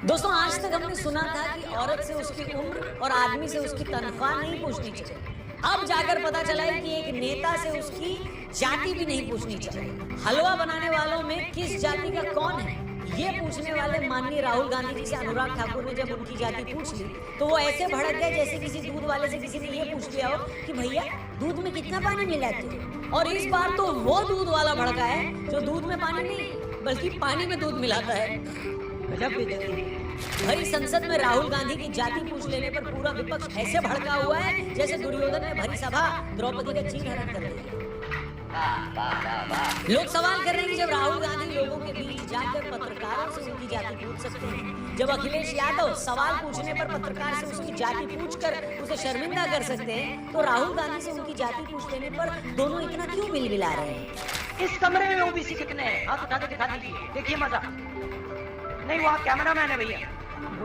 दोस्तों, आज तक हमने सुना था कि औरत से उसकी उम्र और आदमी से उसकी तनख्वाह नहीं पूछनी चाहिए। अब जाकर पता चला है कि एक नेता से उसकी जाति भी नहीं पूछनी चाहिए। हलवा बनाने वालों में किस जाति का कौन है, ये पूछने वाले माननीय राहुल गांधी जी से अनुराग ठाकुर ने जब उनकी जाति पूछ ली तो वो ऐसे भड़क गए जैसे किसी दूध वाले से किसी ने ये पूछ लिया हो कि भैया दूध में कितना पानी मिलाते हो। और इस बार तो वो दूध वाला भड़का है जो दूध में पानी नहीं बल्कि पानी में दूध मिलाता है। भरी संसद में राहुल गांधी की जाति पूछ लेने पर पूरा विपक्ष ऐसे भड़का हुआ है जैसे दुर्योधन ने भरी सभा द्रौपदी का चीर हरण कर दिया। लोग सवाल कर रहे हैं कि जब राहुल गांधी लोगों के बीच जाकर पत्रकारों से उनकी जाति पूछ सकते हैं, जब अखिलेश यादव सवाल पूछने पर पत्रकार से उसकी जाति पूछकर उसे शर्मिंदा कर सकते हैं, तो राहुल गांधी से उनकी जाति पूछ लेने पर दोनों इतना क्यों बिलबिला रहे हैं। इस कमरे में ओबीसी कितने हैं? हाथ उठा के दिखा दीजिए, देखिए मजा। नहीं, वो आप कैमरा मैन है भैया।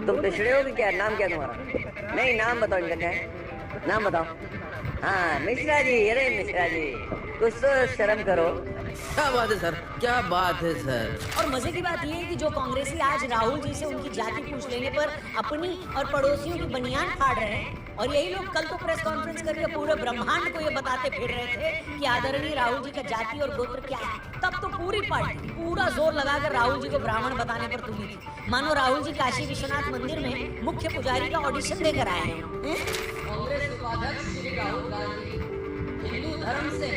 तुम पिछड़े हो कि क्या? नाम क्या तुम्हारा? नहीं, नाम बताओ इनका क्या है, नाम बताओ। हाँ, मिश्रा जी। अरे मिश्रा जी, कुछ तो शर्म करो। क्या बात है सर, क्या बात है सर। और मजे की बात ये है कि जो कांग्रेसी आज राहुल जी से उनकी जाति पूछ लेने पर अपनी और पड़ोसियों की बनियान फाड़ रहे हैं, और यही लोग कल तो प्रेस कॉन्फ्रेंस करके पूरे ब्रह्मांड को ये बताते फिर रहे थे कि आदरणीय राहुल जी का जाति और गोत्र क्या है, तब तो पूरी पार्टी पूरा जोर लगाकर राहुल जी को ब्राह्मण बताने पर तुली थी, मानो राहुल जी काशी विश्वनाथ मंदिर में मुख्य पुजारी का ऑडिशन देकर आए हैं। कांग्रेस उपाध्यक्ष श्री राहुल गांधी हिंदू धर्म से,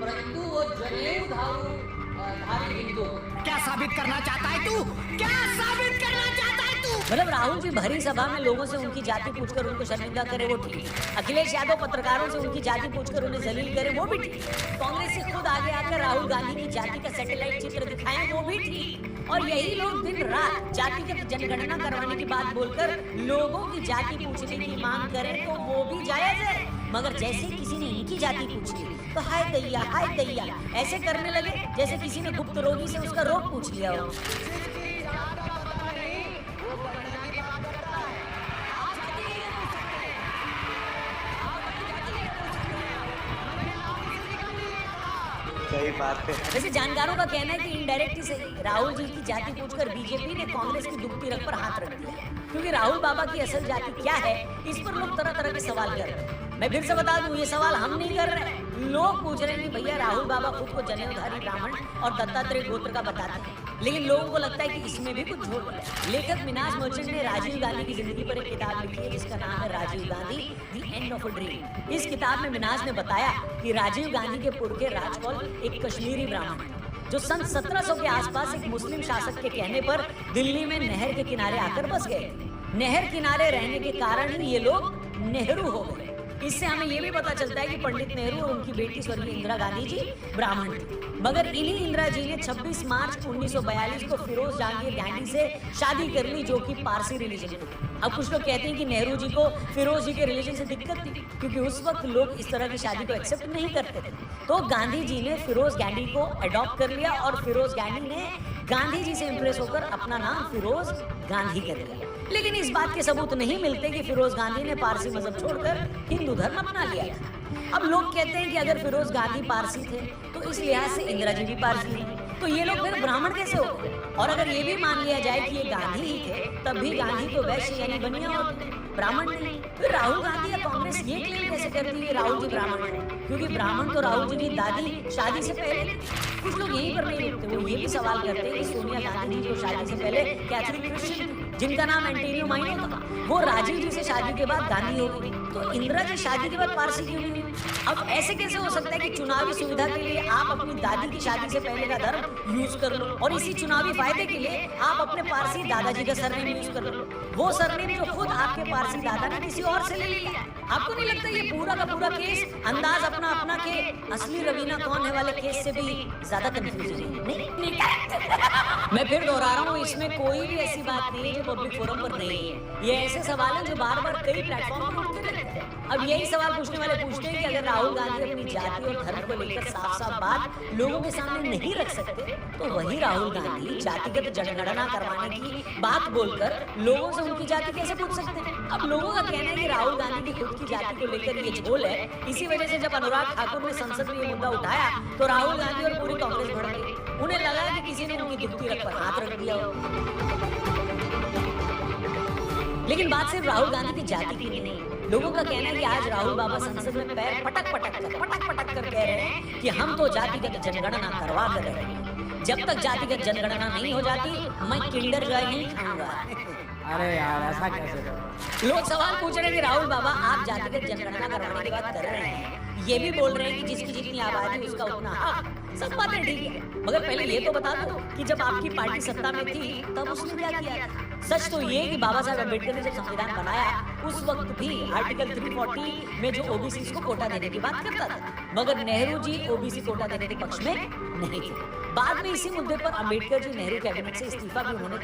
परंतु वो जनेऊ धारी हिंदू। क्या साबित करना चाहता है तू? क्या साबित करना चाहता है तू? मतलब राहुल जी भरी सभा में लोगों से उनकी जाति पूछकर उनको शर्मिंदा करे वो ठीक, अखिलेश यादव पत्रकारों से उनकी जाति पूछकर उन्हें जलील करे वो भी ठीक, कांग्रेस से खुद आगे आकर राहुल गांधी की जाति का सैटेलाइट चित्र दिखाएं वो भी ठीक, और यही लोग दिन रात जातिगत जनगणना करवाने की बात बोलकर लोगों की जाति पूछने की मांग करें तो वो भी जायज है। मगर जैसे किसी ने इनकी जाति पूछ ली तो हाय दैया ऐसे करने लगे जैसे किसी ने गुप्त रोगी से उसका रोग पूछ लिया हो। सही बात है। वैसे जानकारों का कहना है कि इनडायरेक्टली से राहुल जी की जाति पूछकर बीजेपी ने कांग्रेस की दुखती रग पर हाथ रख दिया, क्योंकि राहुल बाबा की असल जाति क्या है इस पर लोग तरह तरह के सवाल कर रहे हैं। मैं फिर से बता दूं, ये सवाल हम नहीं कर रहे, लोग पूछ रहे हैं कि भैया राहुल बाबा खुद को जनेऊधारी ब्राह्मण और दत्तात्रेय गोत्र का बताते हैं, लेकिन लोगों को लगता है कि इसमें भी कुछ झोल है। लेखक मिनाज मर्चेंट ने राजीव गांधी की जिंदगी पर एक किताब लिखी है जिसका नाम है Rajiv Gandhi the end of a dream. इस किताब में मिनाज ने बताया कि राजीव गांधी के पुरखे राजकौल एक कश्मीरी ब्राह्मण जो सन 1700 के आसपास एक मुस्लिम शासक के कहने पर दिल्ली में नहर के किनारे आकर बस गए। नहर किनारे रहने के कारण ही ये लोग नेहरू हो गए। इससे हमें यह भी पता चलता है कि पंडित नेहरू और उनकी बेटी स्वर्गीय इंदिरा गांधी जी ब्राह्मण थी, मगर इन्हीं इंदिरा जी ने 26 मार्च 1942 को फिरोज जहांगीर गांधी से शादी कर ली जो कि पारसी रिलीजन की थी। अब कुछ लोग कहते हैं कि नेहरू जी को फिरोज जी के रिलीजन से दिक्कत थी क्योंकि उस वक्त लोग इस तरह की शादी को एक्सेप्ट नहीं करते थे, तो गांधी जी ने फिरोज गांधी को अडॉप्ट कर लिया और फिरोज गांधी ने गांधी जी से इंप्रेस होकर अपना नाम फिरोज गांधी कर लिया। लेकिन इस बात के सबूत नहीं मिलते कि फिरोज गांधी ने पारसी मजहब छोड़कर हिंदू धर्म अपना लिया था। अब लोग कहते हैं कि अगर फिरोज गांधी पारसी थे तो इस लिहाज से इंदिरा जी भी पारसी हैं, तो ये लोग फिर ब्राह्मण कैसे हो गए? और अगर ये भी मान लिया जाए कि ये गांधी ही थे तब भी गांधी तो वैश्य यानी बनिया होते, ब्राह्मण नहीं। फिर राहुल गांधी या कांग्रेस ये क्लेम कैसे करती है राहुल जी ब्राह्मण है, क्योंकि ब्राह्मण तो राहुल जी की दादी शादी से पहले। कुछ लोग यहीं पर नहीं रुकते, वो ये भी सवाल करते हैं कि सोनिया गांधी जी को शादी से पहले कैथोलिक क्रिश्चियन जिनका नाम एंटोनियो माइनो था, वो राजीव जी से शादी के बाद गांधी हो गई, तो इंदिरा जी शादी के बाद पारसी क्यों नहीं हुई? अब ऐसे कैसे हो सकता है कि चुनावी सुविधा के लिए आप अपनी दादी की शादी से पहले का धर्म यूज कर लो और इसी चुनावी फायदे के लिए आप अपने पारसी दादाजी का सरनेम यूज कर लो, वो सरनेम जो खुद आपके पारसी दादा ने किसी और से ले लिया। आपको नहीं लगता ये पूरा का पूरा केस अंदाज अपना अपना के असली रवीना कौन है वाले केस से भी ज्यादा कंफ्यूजन है? नहीं मैं फिर दोहरा रहा हूँ, इसमें कोई भी ऐसी बात नहीं है जो पब्लिक फोरम पर नहीं है। ये ऐसे सवाल हैं जो बार बार कई प्लेटफॉर्म पर उठते रहते हैं। अब यही सवाल पूछने वाले पूछते हैं कि अगर राहुल गांधी अपनी जाति और धर्म को लेकर साफ साफ बात लोगों के सामने नहीं रख सकते तो वही राहुल गांधी जातिगत जनगणना करवाने की बात बोलकर लोगों से उनकी जाति कैसे पूछ सकते हैं? अब लोगों का कहना है कि राहुल गांधी की खुद की जाति को लेकर ये झोल है, इसी वजह से जब अनुराग ठाकुर ने संसद में ये मुद्दा उठाया तो राहुल गांधी और पूरी कांग्रेस भड़क गई। उन्हें लगा कि किसी ने उनकी दुखती रग पर हाथ रख दिया हो। लेकिन बात सिर्फ राहुल गांधी की जाति की नहीं। लोगों का कहना है कि आज राहुल बाबा संसद में पैर पटक पटक कर कह रहे हैं कि हम तो जातिगत जनगणना करवा कर रहे हैं। जब तक जातिगत जनगणना नहीं हो जाती मैं किंडर जॉय नहीं खाऊंगा। अरे यार ऐसा कैसे? लोग सवाल पूछ रहे हैं कि राहुल बाबा आप जातिगत जनगणना करवाने की बात कर रहे हैं, ये भी बोल रहे हैं कि जिसकी जितनी आबादी उसका उतना हक, सब बातें ठीक है, मगर पहले ये तो बता दो कि जब आपकी पार्टी सत्ता में थी तब उसने क्या किया था? सच तो ये कि बाबा साहब अम्बेडकर ने जब संविधान बनाया उस वक्त भी आर्टिकल 340 में जो ओबीसी को कोटा देने की बात करता था, मगर नेहरू जी ओबीसी कोटा देने के पक्ष में नहीं थे। बाद में इसी मुद्दे पर अम्बेडकर जी नेहरू कैबिनेट से इस्तीफा भी उन्होंने